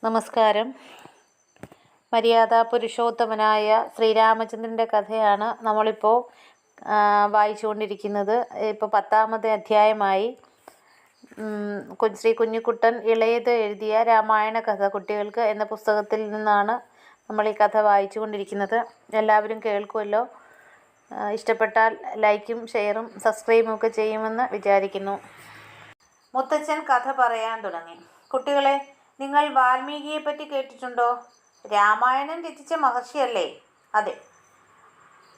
നമസ്കാരം. മര്യാദ പുരുഷോത്തമനായ ശ്രീരാമചന്ദ്രൻ്റെ കഥയാണ് നമ്മളിപ്പോൾ വായിച്ചുകൊണ്ടിരിക്കുന്നത്. ഇപ്പോൾ 10ാമത്തെ അധ്യായമായി. ശ്രീ കുഞ്ഞിക്കുട്ടൻ ഇളയത് എഴുതിയ രാമായണ കഥ കുട്ടികൾക്ക് എന്ന പുസ്തകത്തിൽ നിന്നാണ് നമ്മൾ ഈ കഥ വായിച്ചു കൊണ്ടിരിക്കുന്നത്. എല്ലാവരും കേൾക്കുമല്ലോ. ഇഷ്ടപ്പെട്ടാൽ ലൈക്കും ഷെയറും സബ്സ്ക്രൈബും ഒക്കെ ചെയ്യുമെന്ന് വിചാരിക്കുന്നു. മുത്തച്ഛൻ കഥ പറയാൻ തുടങ്ങി. കുട്ടികളെ, നിങ്ങൾ വാൽമീകിയെപ്പറ്റി കേട്ടിട്ടുണ്ടോ? രാമായണം രചിച്ച മഹർഷിയല്ലേ? അതെ.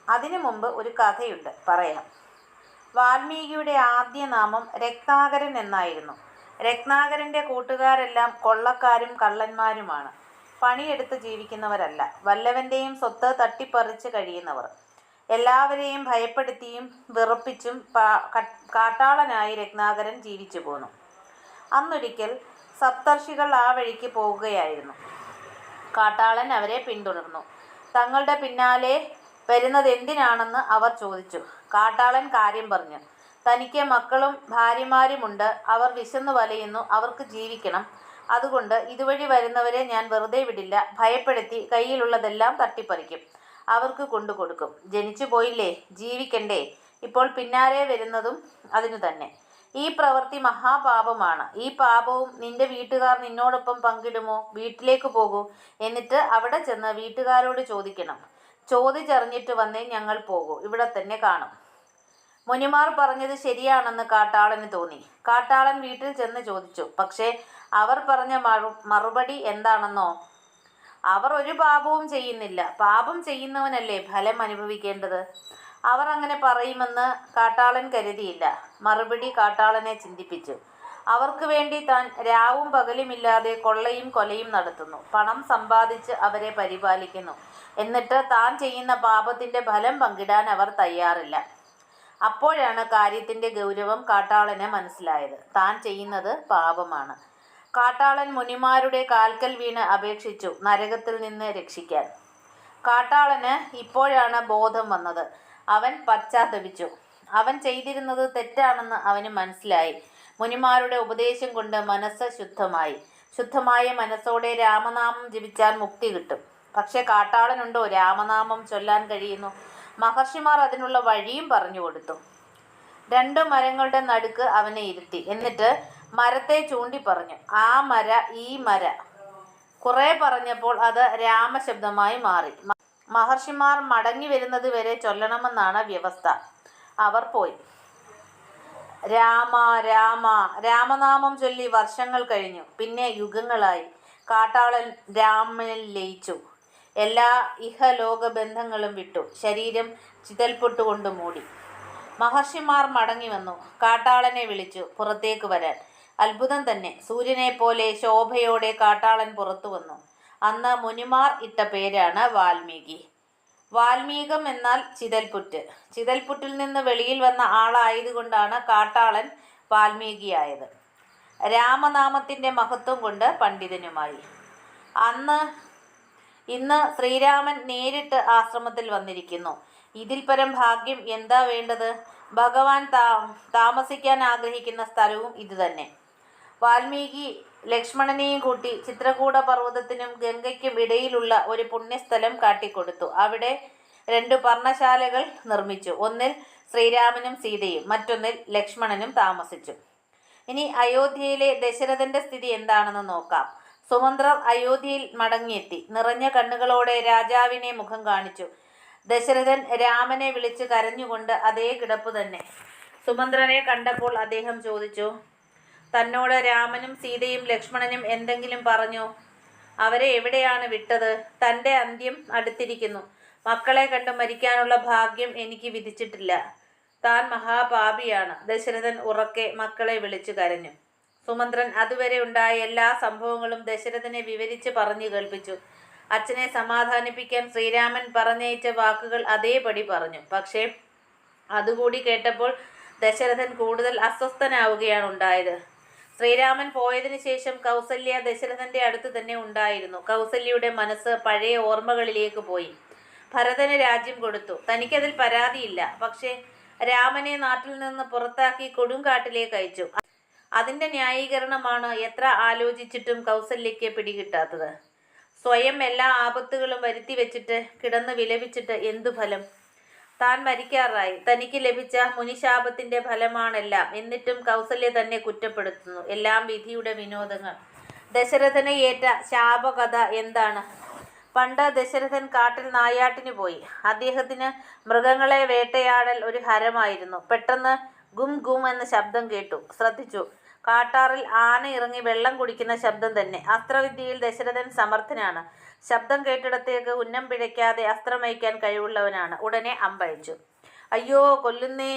അതിനു മുമ്പ് ഒരു കഥയുണ്ട്, പറയാം. വാൽമീകിയുടെ ആദ്യ നാമം രത്നാകരൻ എന്നായിരുന്നു. രത്നാകരൻ്റെ കൂട്ടുകാരെല്ലാം കൊള്ളക്കാരും കള്ളന്മാരുമാണ്. പണിയെടുത്ത് ജീവിക്കുന്നവരല്ല, വല്ലവൻ്റെയും സ്വത്ത് തട്ടിപ്പറിച്ച് കഴിയുന്നവർ. എല്ലാവരെയും ഭയപ്പെടുത്തിയും വിറപ്പിച്ചും കാട്ടാളനായി രത്നാകരൻ ജീവിച്ചു പോന്നു. അന്നൊരിക്കൽ സപ്തർഷികൾ ആ വഴിക്ക് പോവുകയായിരുന്നു. കാട്ടാളൻ അവരെ പിന്തുടർന്നു. തങ്ങളുടെ പിന്നാലെ വരുന്നതെന്തിനാണെന്ന് അവർ ചോദിച്ചു. കാട്ടാളൻ കാര്യം പറഞ്ഞു. തനിക്ക് മക്കളും ഭാര്യമാരുമുണ്ട്. അവർ വിശന്നു വലയുന്നു. അവർക്ക് ജീവിക്കണം. അതുകൊണ്ട് ഇതുവഴി വരുന്നവരെ ഞാൻ വെറുതെ വിടില്ല. ഭയപ്പെടുത്തി കയ്യിലുള്ളതെല്ലാം തട്ടിപ്പറിക്കും. അവർക്ക് കൊണ്ടുകൊടുക്കും. ജനിച്ചു പോയില്ലേ, ജീവിക്കണ്ടേ? ഇപ്പോൾ പിന്നാലെ വരുന്നതും അതിനു തന്നെ. ഈ പ്രവൃത്തി മഹാപാപമാണ്. ഈ പാപവും നിന്റെ വീട്ടുകാർ നിന്നോടൊപ്പം പങ്കിടുമോ? വീട്ടിലേക്ക് പോകൂ. എന്നിട്ട് അവിടെ ചെന്ന് വീട്ടുകാരോട് ചോദിക്കണം. ചോദിച്ചറിഞ്ഞിട്ട് വന്നേ ഞങ്ങൾ പോകൂ. ഇവിടെ തന്നെ കാണും. മുനിമാർ പറഞ്ഞത് ശരിയാണെന്ന് കാട്ടാളന് തോന്നി. കാട്ടാളൻ വീട്ടിൽ ചെന്ന് ചോദിച്ചു. പക്ഷേ അവർ പറഞ്ഞ മറുപടി എന്താണെന്നോ? അവർ ഒരു പാപവും ചെയ്യുന്നില്ല. പാപം ചെയ്യുന്നവനല്ലേ ഫലം അനുഭവിക്കേണ്ടത്. അവർ അങ്ങനെ പറയുമെന്ന് കാട്ടാളൻ കരുതിയില്ല. മറുപടി കാട്ടാളനെ ചിന്തിപ്പിച്ചു. അവർക്ക് വേണ്ടി താൻ രാവും പകലുമില്ലാതെ കൊള്ളയും കൊലയും നടത്തുന്നു. പണം സമ്പാദിച്ച് അവരെ പരിപാലിക്കുന്നു. എന്നിട്ട് താൻ ചെയ്യുന്ന പാപത്തിൻ്റെ ഫലം പങ്കിടാൻ അവർ തയ്യാറില്ല. അപ്പോഴാണ് കാര്യത്തിൻ്റെ ഗൗരവം കാട്ടാളന് മനസ്സിലായത്. താൻ ചെയ്യുന്നത് പാപമാണ്. കാട്ടാളൻ മുനിമാരുടെ കാൽക്കൽ വീണ് അപേക്ഷിച്ചു നരകത്തിൽ നിന്ന് രക്ഷിക്കാൻ. കാട്ടാളന് ഇപ്പോഴാണ് ബോധം വന്നത്. അവൻ പശ്ചാത്തപിച്ചു. അവൻ ചെയ്തിരുന്നത് തെറ്റാണെന്ന് അവന് മനസ്സിലായി. മുനിമാരുടെ ഉപദേശം കൊണ്ട് മനസ്സ് ശുദ്ധമായി. ശുദ്ധമായ മനസ്സോടെ രാമനാമം ജപിച്ചാൽ മുക്തി കിട്ടും. പക്ഷെ കാട്ടാളനുണ്ടോ രാമനാമം ചൊല്ലാൻ കഴിയുന്നു? മഹർഷിമാർ അതിനുള്ള വഴിയും പറഞ്ഞു കൊടുത്തു. 2 മരങ്ങളുടെ നടുക്ക് അവനെ ഇരുത്തി. എന്നിട്ട് മരത്തെ ചൂണ്ടി പറഞ്ഞു. ആ മര, ഈ മര. കുറെ പറഞ്ഞപ്പോൾ അത് രാമശബ്ദമായി മാറി. മഹർഷിമാർ മടങ്ങി വരുന്നത് വരെ ചൊല്ലണമെന്നാണ് വ്യവസ്ഥ. അവർ പോയി. രാമ രാമ രാമനാമം ചൊല്ലി വർഷങ്ങൾ കഴിഞ്ഞു. പിന്നെ യുഗങ്ങളായി. കാട്ടാളൻ രാമനിൽ ലയിച്ചു. എല്ലാ ഇഹലോക ബന്ധങ്ങളും വിട്ടു. ശരീരം ചിതൽപൊട്ടുകൊണ്ട് മൂടി. മഹർഷിമാർ മടങ്ങി വന്നു. കാട്ടാളനെ വിളിച്ചു പുറത്തേക്ക് വരാൻ. അത്ഭുതം തന്നെ. സൂര്യനെ പോലെ ശോഭയോടെ കാട്ടാളൻ പുറത്തു വന്നു. അന്ന് മുനിമാർ ഇട്ട പേരാണ് വാൽമീകി. വാൽമീകം എന്നാൽ ചിതൽപുറ്റ്. ചിതൽപുറ്റിൽ നിന്ന് വെളിയിൽ വന്ന ആളായതുകൊണ്ടാണ് കാട്ടാളൻ വാൽമീകിയായത്. രാമനാമത്തിൻ്റെ മഹത്വം കൊണ്ട് പണ്ഡിതനുമായി. ഇന്ന് ശ്രീരാമൻ നേരിട്ട് ആശ്രമത്തിൽ വന്നിരിക്കുന്നു. ഇതിൽ പരം ഭാഗ്യം എന്താ വേണ്ടത്? ഭഗവാൻ താമസിക്കാൻ ആഗ്രഹിക്കുന്ന സ്ഥലവും ഇതുതന്നെ. വാൽമീകി ലക്ഷ്മണനെയും കൂട്ടി ചിത്രകൂട പർവ്വതത്തിനും ഗംഗയ്ക്കും ഇടയിലുള്ള ഒരു പുണ്യസ്ഥലം കാട്ടിക്കൊടുത്തു. അവിടെ 2 പർണശാലകൾ നിർമ്മിച്ചു. ഒന്നിൽ ശ്രീരാമനും സീതയും, മറ്റൊന്നിൽ ലക്ഷ്മണനും താമസിച്ചു. ഇനി അയോധ്യയിലെ ദശരഥന്റെ സ്ഥിതി എന്താണെന്ന് നോക്കാം. സുമന്ത്രർ അയോധ്യയിൽ മടങ്ങിയെത്തി. നിറഞ്ഞ കണ്ണുകളോടെ രാജാവിനെ മുഖം കാണിച്ചു. ദശരഥൻ രാമനെ വിളിച്ച് കരഞ്ഞുകൊണ്ട് അതേ കിടപ്പ് തന്നെ. സുമന്ത്രരെ കണ്ടപ്പോൾ അദ്ദേഹം ചോദിച്ചു, തന്നോട് രാമനും സീതയും ലക്ഷ്മണനും എന്തെങ്കിലും പറഞ്ഞോ? അവരെ എവിടെയാണ് വിട്ടത്? തൻ്റെ അന്ത്യം അടുത്തിരിക്കുന്നു. മക്കളെ കണ്ട് മരിക്കാനുള്ള ഭാഗ്യം എനിക്ക് വിധിച്ചിട്ടില്ല. താൻ മഹാപാപിയാണ്. ദശരഥൻ ഉറക്കെ മക്കളെ വിളിച്ചു കരഞ്ഞു. സുമന്ത്രൻ അതുവരെ ഉണ്ടായ എല്ലാ സംഭവങ്ങളും ദശരഥനെ വിവരിച്ച് പറഞ്ഞു കേൾപ്പിച്ചു. അച്ഛനെ സമാധാനിപ്പിക്കാൻ ശ്രീരാമൻ പറഞ്ഞയച്ച വാക്കുകൾ അതേപടി പറഞ്ഞു. പക്ഷേ അതുകൂടി കേട്ടപ്പോൾ ദശരഥൻ കൂടുതൽ അസ്വസ്ഥനാവുകയാണ് ഉണ്ടായത്. ശ്രീരാമൻ പോയതിനു ശേഷം കൗസല്യ ദശരഥന്റെ അടുത്ത് തന്നെ ഉണ്ടായിരുന്നു. കൗസല്യയുടെ മനസ്സ് പഴയ ഓർമ്മകളിലേക്ക് പോയി. ഭരതന് രാജ്യം കൊടുത്തു. തനിക്കതിൽ പരാതിയില്ല. പക്ഷേ രാമനെ നാട്ടിൽ നിന്ന് പുറത്താക്കി കൊടുങ്കാട്ടിലേക്ക് അയച്ചു. അതിൻ്റെ ന്യായീകരണമാണ് എത്ര ആലോചിച്ചിട്ടും കൗസല്യയ്ക്ക് പിടികിട്ടാത്തത്. സ്വയം എല്ലാ ആപത്തുകളും വരുത്തി വെച്ചിട്ട് കിടന്ന് വിലപിച്ചിട്ട് എന്തു ഫലം? താൻ മരിക്കാറായി. തനിക്ക് ലഭിച്ച മുനിശാപത്തിന്റെ ഫലമാണെല്ലാം. എന്നിട്ടും കൗസല്യ തന്നെ കുറ്റപ്പെടുത്തുന്നു. എല്ലാം വിധിയുടെ വിനോദങ്ങൾ. ദശരഥന് ഏറ്റ ശാപകഥ എന്താണ്? പണ്ട് ദശരഥൻ കാട്ടിൽ നായാട്ടിന് പോയി. അദ്ദേഹത്തിന് മൃഗങ്ങളെ വേട്ടയാടൽ ഒരു ഹരമായിരുന്നു. പെട്ടെന്ന് ഗും ഗും എന്ന ശബ്ദം കേട്ടു. ശ്രദ്ധിച്ചു. കാട്ടാറിൽ ആന ഇറങ്ങി വെള്ളം കുടിക്കുന്ന ശബ്ദം തന്നെ. അസ്ത്രവിദ്യയിൽ ദശരഥൻ സമർത്ഥനാണ്. ശബ്ദം കേട്ടിടത്തേക്ക് ഉന്നം പിഴയ്ക്കാതെ അസ്ത്രമയക്കാൻ കഴിവുള്ളവനാണ്. ഉടനെ അമ്പയച്ചു. അയ്യോ, കൊല്ലുന്നേ!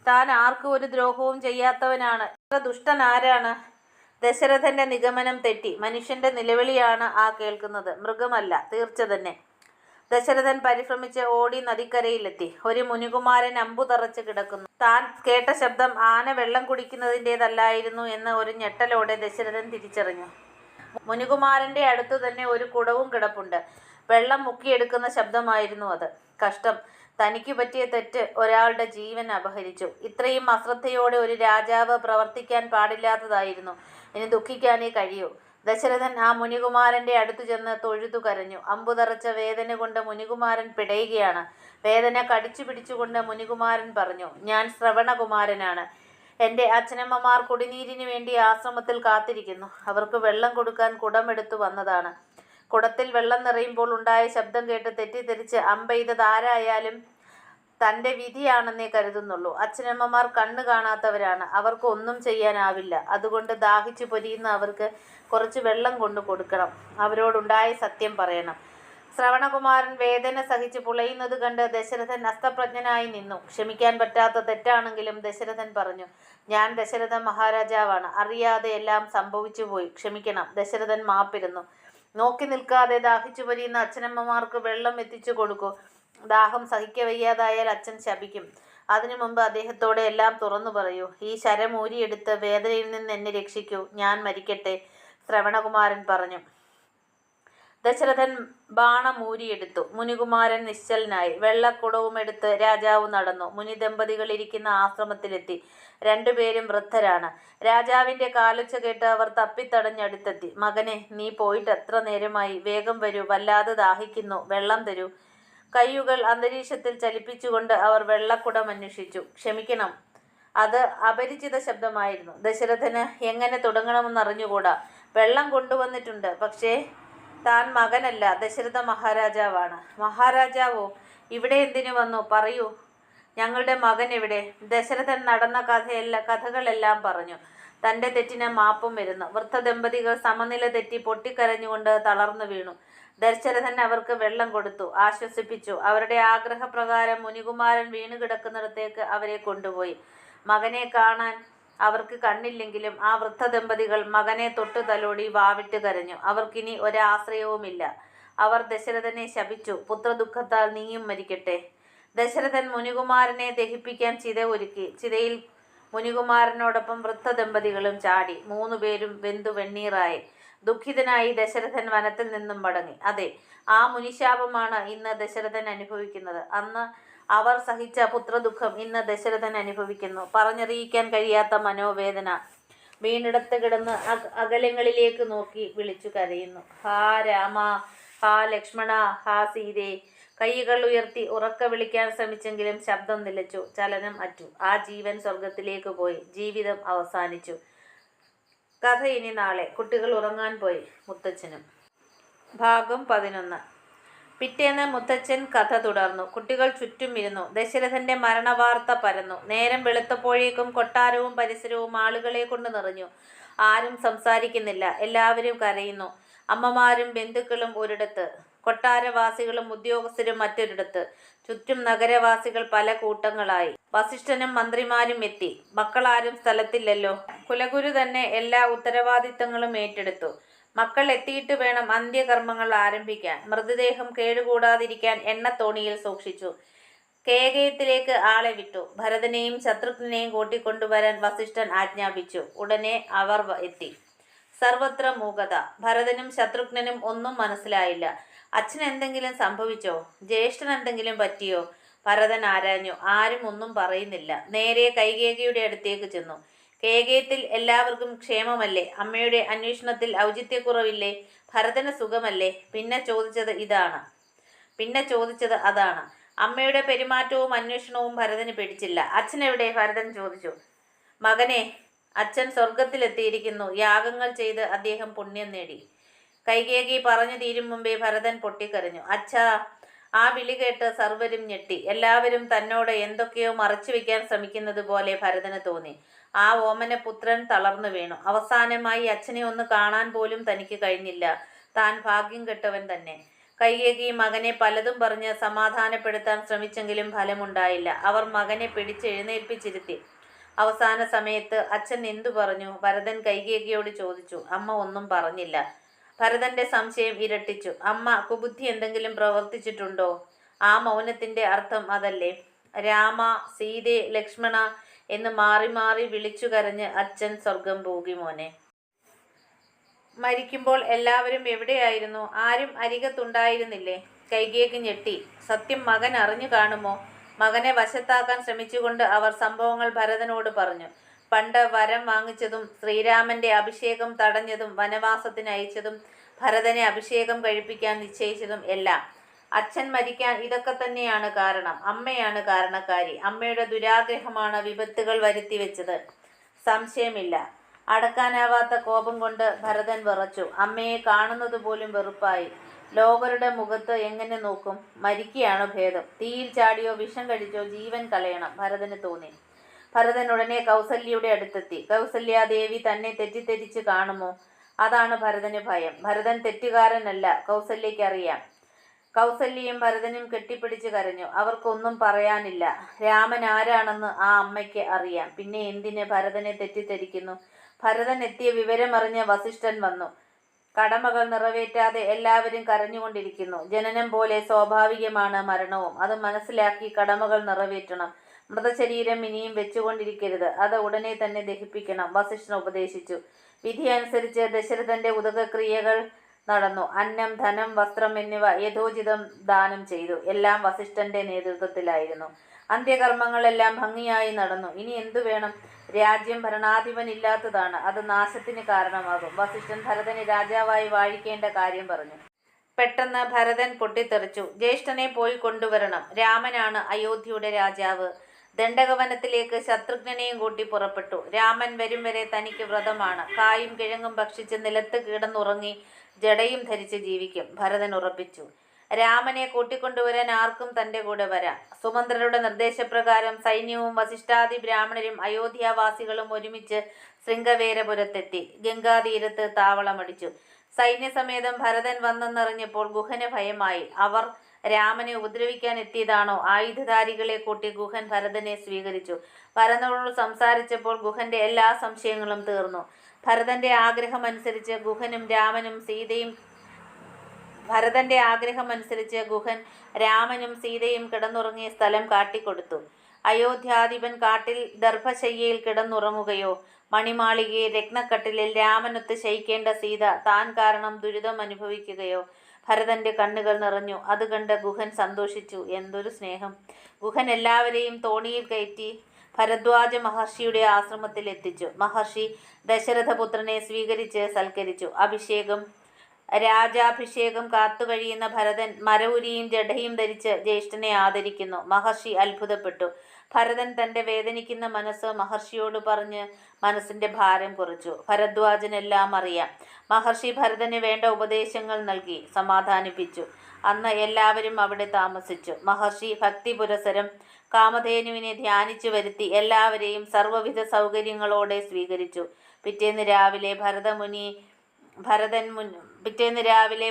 താൻ ആർക്കും ഒരു ദ്രോഹവും ചെയ്യാത്തവനാണ്. ഇത്ര ദുഷ്ടൻ ആരാണ്? ദശരഥന്റെ നിഗമനം തെറ്റി. മനുഷ്യന്റെ നിലവിളിയാണ് ആ കേൾക്കുന്നത്, മൃഗമല്ല. തീർച്ച തന്നെ. ദശരഥൻ പരിഭ്രമിച്ച് ഓടി നദിക്കരയിലെത്തി. ഒരു മുനികുമാരൻ അമ്പു തറച്ച് കിടക്കുന്നു. താൻ കേട്ട ശബ്ദം ആന വെള്ളം കുടിക്കുന്നതിൻ്റെതല്ലായിരുന്നു എന്ന് ഒരു ഞെട്ടലോടെ ദശരഥൻ തിരിച്ചറിഞ്ഞു. മുനികുമാരന്റെ അടുത്തു തന്നെ ഒരു കുടവും കിടപ്പുണ്ട്. വെള്ളം മുക്കിയെടുക്കുന്ന ശബ്ദമായിരുന്നു അത്. കഷ്ടം, തനിക്ക് പറ്റിയ തെറ്റ് ഒരാളുടെ ജീവൻ അപഹരിച്ചു. ഇത്രയും അശ്രദ്ധയോടെ ഒരു രാജാവ് പ്രവർത്തിക്കാൻ പാടില്ലാത്തതായിരുന്നു. ഇനി ദുഃഖിക്കാനേ കഴിയൂ. ദശരഥൻ ആ മുനികുമാരന്റെ അടുത്തു ചെന്ന് തൊഴുതു കരഞ്ഞു. അമ്പുതറച്ച വേദന കൊണ്ട് മുനികുമാരൻ പിടയുകയാണ്. വേദന കടിച്ചു പിടിച്ചുകൊണ്ട് മുനികുമാരൻ പറഞ്ഞു, ഞാൻ ശ്രവണകുമാരനാണ്. എൻ്റെ അച്ഛനമ്മമാർ കുടിനീരിന് വേണ്ടി ആശ്രമത്തിൽ കാത്തിരിക്കുന്നു. അവർക്ക് വെള്ളം കൊടുക്കാൻ കുടമെടുത്തു വന്നതാണ്. കുടത്തിൽ വെള്ളം നിറയുമ്പോൾ ഉണ്ടായ ശബ്ദം കേട്ട് തെറ്റിദ്ധരിച്ച് അമ്പെയ്തത് ആരായാലും തൻ്റെ വിധിയാണെന്നേ കരുതുന്നുള്ളൂ. അച്ഛനമ്മമാർ കണ്ണു കാണാത്തവരാണ്. അവർക്ക് ഒന്നും ചെയ്യാനാവില്ല. അതുകൊണ്ട് ദാഹിച്ചു പൊരിയുന്ന അവർക്ക് കുറച്ച് വെള്ളം കൊണ്ടു കൊടുക്കണം. അവരോടുണ്ടായ സത്യം പറയണം. ശ്രവണകുമാരൻ വേദന സഹിച്ച് പുളയുന്നത് കണ്ട് ദശരഥൻ അസ്തപ്രജ്ഞനായി നിന്നു. ക്ഷമിക്കാൻ പറ്റാത്ത തെറ്റാണെങ്കിലും ദശരഥൻ പറഞ്ഞു, ഞാൻ ദശരഥ മഹാരാജാവാണ്. അറിയാതെ എല്ലാം സംഭവിച്ചുപോയി. ക്ഷമിക്കണം. ദശരഥൻ മാപ്പിരുന്നു. നോക്കി നിൽക്കാതെ ദാഹിച്ചു പൊരിയുന്ന അച്ഛനമ്മമാർക്ക് വെള്ളം എത്തിച്ചു കൊടുക്കൂ. ദാഹം സഹിക്കവയ്യാതായാൽ അച്ഛൻ ശപിക്കും. അതിനു മുമ്പ് അദ്ദേഹത്തോടെ എല്ലാം തുറന്നു പറയൂ. ഈ ശരം ഊരിയെടുത്ത് വേദനയിൽ നിന്ന് എന്നെ രക്ഷിക്കൂ. ഞാൻ മരിക്കട്ടെ. ശ്രവണകുമാരൻ പറഞ്ഞു. ദശരഥൻ ബാണമൂരിയെടുത്തു. മുനികുമാരൻ നിശ്ചലനായി. വെള്ളക്കുടവും എടുത്ത് രാജാവ് നടന്നു. മുനി ദമ്പതികൾ ഇരിക്കുന്ന ആശ്രമത്തിലെത്തി. രണ്ടുപേരും വൃദ്ധരാണ്. രാജാവിന്റെ കാലൊച്ച കേട്ട് അവർ തപ്പിത്തടഞ്ഞടുത്തെത്തി. മകനെ, നീ പോയിട്ട് എത്ര നേരമായി? വേഗം വരൂ, വല്ലാതെ ദാഹിക്കുന്നു. വെള്ളം തരൂ. കൈയുകൾ അന്തരീക്ഷത്തിൽ ചലിപ്പിച്ചുകൊണ്ട് അവർ വെള്ളക്കുടം അന്വേഷിച്ചു. ക്ഷമിക്കണം, അത് അപരിചിത ശബ്ദമായിരുന്നു. ദശരഥന് എങ്ങനെ തുടങ്ങണമെന്നറിഞ്ഞുകൂടാ. വെള്ളം കൊണ്ടുവന്നിട്ടുണ്ട്. പക്ഷേ താൻ മകനല്ല, ദശരഥ മഹാരാജാവാണ്. മഹാരാജാവോ? ഇവിടെ എന്തിനു വന്നു? പറയൂ. ഞങ്ങളുടെ മകൻ എവിടെ? ദശരഥൻ നടന്ന കഥകളെല്ലാം പറഞ്ഞു. തൻ്റെ തെറ്റിന് മാപ്പും വരുന്നു. വൃദ്ധദമ്പതികൾ സമനില തെറ്റി പൊട്ടിക്കരഞ്ഞുകൊണ്ട് തളർന്നു വീണു. ദശരഥൻ അവർക്ക് വെള്ളം കൊടുത്തു, ആശ്വസിപ്പിച്ചു. അവരുടെ ആഗ്രഹപ്രകാരം മുനികുമാരൻ വീണു കിടക്കുന്നിടത്തേക്ക് അവരെ കൊണ്ടുപോയി. മകനെ കാണാൻ അവർക്ക് കണ്ണില്ലെങ്കിലും ആ വൃദ്ധദമ്പതികൾ മകനെ തൊട്ടു തലോടി വാവിട്ട് കരഞ്ഞു. അവർക്കിനി ഒരാശ്രയവുമില്ല. അവർ ദശരഥനെ ശപിച്ചു. പുത്രദുഃഖത്താൽ നീയും മരിക്കട്ടെ. ദശരഥൻ മുനികുമാരനെ ദഹിപ്പിക്കാൻ ചിത ഒരുക്കി. ചിതയിൽ മുനികുമാരനോടൊപ്പം വൃദ്ധദമ്പതികളും ചാടി. 3 പേരും വെന്തു വെണ്ണീറായി. ദുഃഖിതനായി ദശരഥൻ വനത്തിൽ നിന്നും മടങ്ങി. അതെ, ആ മുനിശാപമാണ് ഇന്ന് ദശരഥൻ അനുഭവിക്കുന്നത്. അന്ന് അവർ സഹിച്ച പുത്രദുഃഖം ഇന്ന് ദശരഥൻ അനുഭവിക്കുന്നു. പറഞ്ഞറിയിക്കാൻ കഴിയാത്ത മനോവേദന. വീണിടത്ത് കിടന്ന് അകലങ്ങളിലേക്ക് നോക്കി വിളിച്ചു കരയുന്നു. ഹാ രാമ, ഹാ ലക്ഷ്മണ, ഹാ സീതേ. കൈകൾ ഉയർത്തി ഉറക്കെ വിളിക്കാൻ ശ്രമിച്ചെങ്കിലും ശബ്ദം നിലച്ചു. ചലനം അറ്റു. ആ ജീവൻ സ്വർഗത്തിലേക്ക് പോയി. ജീവിതം അവസാനിച്ചു. കഥ ഇനി നാളെ. കുട്ടികൾ ഉറങ്ങാൻ പോയി. മുത്തച്ഛനും. ഭാഗം 11. പിറ്റേന്ന് മുത്തച്ഛൻ കഥ തുടർന്നു. കുട്ടികൾ ചുറ്റും ഇരുന്നു. ദശരഥന്റെ മരണവാർത്ത പരന്നു. നേരം വെളുത്തപ്പോഴേക്കും കൊട്ടാരവും പരിസരവും ആളുകളെ കൊണ്ട് നിറഞ്ഞു. ആരും സംസാരിക്കുന്നില്ല. എല്ലാവരും കരയുന്നു. അമ്മമാരും ബന്ധുക്കളും ഒരിടത്ത്, കൊട്ടാരവാസികളും ഉദ്യോഗസ്ഥരും മറ്റൊരിടത്ത്. ചുറ്റും നഗരവാസികൾ പല കൂട്ടങ്ങളായി. വസിഷ്ഠനും മന്ത്രിമാരും എത്തി. മക്കളാരും സ്ഥലത്തില്ലല്ലോ. കുലഗുരു തന്നെ എല്ലാ ഉത്തരവാദിത്തങ്ങളും ഏറ്റെടുത്തു. മക്കൾ എത്തിയിട്ട് വേണം അന്ത്യകർമ്മങ്ങൾ ആരംഭിക്കാൻ. മൃതദേഹം കേടുകൂടാതിരിക്കാൻ എണ്ണത്തോണിയിൽ സൂക്ഷിച്ചു. കേകയത്തിലേക്ക് ആളെ വിട്ടു. ഭരതനെയും ശത്രുഘ്നെയും കൂട്ടിക്കൊണ്ടുവരാൻ വസിഷ്ഠൻ ആജ്ഞാപിച്ചു. ഉടനെ അവർ എത്തി. സർവത്ര മൂകത. ഭരതനും ശത്രുഘ്നും ഒന്നും മനസ്സിലായില്ല. അച്ഛൻ എന്തെങ്കിലും സംഭവിച്ചോ? ജ്യേഷ്ഠൻ എന്തെങ്കിലും പറ്റിയോ? ഭരതൻ ആരാഞ്ഞു. ആരും ഒന്നും പറയുന്നില്ല. നേരെ കൈകേകിയുടെ അടുത്തേക്ക് ചെന്നു. കേകയത്തിൽ എല്ലാവർക്കും ക്ഷേമമല്ലേ? അമ്മയുടെ അന്വേഷണത്തിൽ ഔചിത്യക്കുറവില്ലേ? ഭരതന് സുഖമല്ലേ? പിന്നെ ചോദിച്ചത് അതാണ്. അമ്മയുടെ പെരുമാറ്റവും അന്വേഷണവും ഭരതന് പിടിച്ചില്ല. അച്ഛനെവിടെ? ഭരതൻ ചോദിച്ചു. മകനെ, അച്ഛൻ സ്വർഗത്തിലെത്തിയിരിക്കുന്നു. യാഗങ്ങൾ ചെയ്ത് അദ്ദേഹം പുണ്യം നേടി. കൈകേയി പറഞ്ഞു തീരും മുമ്പേ ഭരതൻ പൊട്ടിക്കരഞ്ഞു. അച്ഛാ! ആ വിളി കേട്ട് സർവരും ഞെട്ടി. എല്ലാവരും തന്നോട് എന്തൊക്കെയോ മറച്ചു വെക്കാൻ ശ്രമിക്കുന്നത് പോലെ ഭരതന് തോന്നി. ആ ഓമനപുത്രൻ തളർന്നു വീണു. അവസാനമായി അച്ഛനെ ഒന്ന് കാണാൻ പോലും തനിക്ക് കഴിഞ്ഞില്ല. താൻ ഭാഗ്യം കെട്ടവൻ തന്നെ. കൈകേയി മകനെ പലതും പറഞ്ഞ് സമാധാനപ്പെടുത്താൻ ശ്രമിച്ചെങ്കിലും ഫലമുണ്ടായില്ല. അവർ മകനെ പിടിച്ചെഴുന്നേൽപ്പിച്ചിരുത്തി. അവസാന സമയത്ത് അച്ഛൻ എന്തു പറഞ്ഞു? ഭരതൻ കൈകേയിയോട് ചോദിച്ചു. അമ്മ ഒന്നും പറഞ്ഞില്ല. ഭരതന്റെ സംശയം ഇരട്ടിച്ചു. അമ്മ കുബുദ്ധി എന്തെങ്കിലും പ്രവർത്തിച്ചിട്ടുണ്ടോ? ആ മൗനത്തിന്റെ അർത്ഥം അതല്ലേ? രാമ, സീതേ, ലക്ഷ്മണ എന്ന് മാറി മാറി വിളിച്ചു കരഞ്ഞ് അച്ഛൻ സ്വർഗം പോകി മോനെ. മരിക്കുമ്പോൾ എല്ലാവരും എവിടെയായിരുന്നു? ആരും അരികത്തുണ്ടായിരുന്നില്ലേ? കൈകേയി ഞെട്ടി. സത്യം മകൻ അറിഞ്ഞു കാണുമോ? മകനെ വശത്താക്കാൻ ശ്രമിച്ചുകൊണ്ട് അവർ സംഭവങ്ങൾ ഭരതനോട് പറഞ്ഞു. പണ്ട് വരം വാങ്ങിച്ചതും ശ്രീരാമന്റെ അഭിഷേകം തടഞ്ഞതും വനവാസത്തിന് അയച്ചതും ഭരതനെ അഭിഷേകം കഴിപ്പിക്കാൻ നിശ്ചയിച്ചതും എല്ലാം. അച്ഛൻ മരിക്കാൻ ഇതൊക്കെ തന്നെയാണ് കാരണം. അമ്മയാണ് കാരണക്കാരി. അമ്മയുടെ ദുരാഗ്രഹമാണ് വിപത്തുകൾ വരുത്തി വെച്ചത്. സംശയമില്ല. അടക്കാനാവാത്ത കോപം കൊണ്ട് ഭരതൻ വിറച്ചു. അമ്മയെ കാണുന്നത് പോലും വെറുപ്പായി. ലോകരുടെ മുഖത്ത് എങ്ങനെ നോക്കും? മരിക്കുകയാണോ ഭേദം? തീയിൽ ചാടിയോ വിഷം കഴിച്ചോ ജീവൻ കളയണം ഭരതന് തോന്നി. ഭരതൻ ഉടനെ കൗസല്യയുടെ അടുത്തെത്തി. കൗസല്യാദേവി തന്നെ തെറ്റിദ്ധരിച്ച് കാണുമോ? അതാണ് ഭരതന് ഭയം. ഭരതൻ തെറ്റുകാരനല്ല, കൗസല്യയ്ക്കറിയാം. കൗസല്യയും ഭരതനും കെട്ടിപ്പിടിച്ച് കരഞ്ഞു. അവർക്കൊന്നും പറയാനില്ല. രാമൻ ആരാണെന്ന് ആ അമ്മയ്ക്ക് അറിയാം. പിന്നെ എന്തിന് ഭരതനെ തെറ്റിദ്ധരിക്കുന്നു? ഭരതൻ എത്തിയ വിവരമറിഞ്ഞ വസിഷ്ഠൻ വന്നു. കടമകൾ നിറവേറ്റാതെ എല്ലാവരും കരഞ്ഞുകൊണ്ടിരിക്കുന്നു. ജനനം പോലെ സ്വാഭാവികമാണ് മരണവും. അത് മനസ്സിലാക്കി കടമകൾ നിറവേറ്റണം. മൃതശരീരം ഇനിയും വെച്ചുകൊണ്ടിരിക്കരുത്. അത് ഉടനെ തന്നെ ദഹിപ്പിക്കണം, വസിഷ്ഠൻ ഉപദേശിച്ചു. വിധി അനുസരിച്ച് ദശരഥന്റെ ഉദകക്രിയകൾ നടന്നു. അന്നം, ധനം, വസ്ത്രം എന്നിവ യഥോചിതം ദാനം ചെയ്തു. എല്ലാം വസിഷ്ഠന്റെ നേതൃത്വത്തിലായിരുന്നു. അന്ത്യകർമ്മങ്ങളെല്ലാം ഭംഗിയായി നടന്നു. ഇനി എന്തു വേണം? രാജ്യം ഭരണാധിപനില്ലാത്തതാണ്. അത് നാശത്തിന് കാരണമാകും. വസിഷ്ഠൻ ഭരതനെ രാജാവായി വാഴിക്കേണ്ട കാര്യം പറഞ്ഞു. പെട്ടെന്ന് ഭരതൻ പൊട്ടിത്തെറിച്ചു. ജ്യേഷ്ഠനെ പോയി കൊണ്ടുവരണം. രാമനാണ് അയോധ്യയുടെ രാജാവ്. ദണ്ഡകവനത്തിലേക്ക് ശത്രുഘ്നെയും കൂട്ടി പുറപ്പെട്ടു. രാമൻ വരും വരെ തനിക്ക് വ്രതമാണ്. കായും കിഴങ്ങും ഭക്ഷിച്ച് നിലത്ത് കിടന്നുറങ്ങി ജടയും ധരിച്ച് ജീവിക്കും, ഭരതൻ ഉറപ്പിച്ചു. രാമനെ കൂട്ടിക്കൊണ്ടുവരാൻ ആർക്കും തൻ്റെ കൂടെ വരാം. സുമന്ത്രരുടെ നിർദ്ദേശപ്രകാരം സൈന്യവും വസിഷ്ഠാദി ബ്രാഹ്മണരും അയോധ്യാവാസികളും ഒരുമിച്ച് ശൃംഗവേരപുരത്തെത്തി. ഗംഗാതീരത്ത് താവളമടിച്ചു. സൈന്യസമേതം ഭരതൻ വന്നെന്നറിഞ്ഞപ്പോൾ ഗുഹന് ഭയമായി. അവർ രാമനെ ഉപദ്രവിക്കാൻ എത്തിയതാണോ? ആയുധധാരികളെ കൂട്ടി ഗുഹൻ ഭരതനെ സ്വീകരിച്ചു. ഭരതനോട് സംസാരിച്ചപ്പോൾ ഗുഹന്റെ എല്ലാ സംശയങ്ങളും തീർന്നു. ഭരതന്റെ ആഗ്രഹമനുസരിച്ച് ഗുഹൻ രാമനും സീതയും കിടന്നുറങ്ങിയ സ്ഥലം കാട്ടിക്കൊടുത്തു. അയോധ്യാധിപൻ കാട്ടിൽ ദർഭശയ്യയിൽ കിടന്നുറങ്ങുകയോ മണിമാളികയിൽ രത്നക്കട്ടിലിൽ രാമനൊത്ത് ശയിക്കേണ്ട സീത താൻ കാരണം ദുരിതം അനുഭവിക്കുകയോ? ഭരതന്റെ കണ്ണുകൾ നിറഞ്ഞു. അത് കണ്ട് ഗുഹൻ സന്തോഷിച്ചു. എന്തൊരു സ്നേഹം! ഗുഹൻ എല്ലാവരെയും തോണിയിൽ കയറ്റി ഭരദ്വാജ മഹർഷിയുടെ ആശ്രമത്തിൽ എത്തിച്ചു. മഹർഷി ദശരഥപുത്രനെ സ്വീകരിച്ച് സൽക്കരിച്ചു. രാജാഭിഷേകം കാത്തുകഴിയുന്ന ഭരതൻ മരവുരിയും ജഡയും ധരിച്ച് ജ്യേഷ്ഠനെ ആദരിക്കുന്നു. മഹർഷി അത്ഭുതപ്പെട്ടു. ഭരതൻ തൻ്റെ വേദനിക്കുന്ന മനസ്സ് മഹർഷിയോട് പറഞ്ഞ് മനസ്സിൻ്റെ ഭാരം കുറച്ചു. ഭരദ്വാജനെല്ലാം അറിയാം. മഹർഷി ഭരതന് വേണ്ട ഉപദേശങ്ങൾ നൽകി സമാധാനിപ്പിച്ചു. അന്ന് എല്ലാവരും അവിടെ താമസിച്ചു. മഹർഷി ഭക്തിപുരസരം കാമധേനുവിനെ ധ്യാനിച്ചു വരുത്തി എല്ലാവരെയും സർവ്വവിധ സൗകര്യങ്ങളോടെ സ്വീകരിച്ചു. പിറ്റേന്ന് രാവിലെ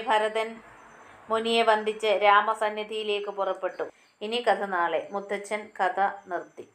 ഭരതൻ മുനിയെ വന്ദിച്ച് രാമസന്നിധിയിലേക്ക് പുറപ്പെട്ടു. ഇനി കഥ നാളെ. മുത്തച്ഛൻ കഥ നിർത്തി.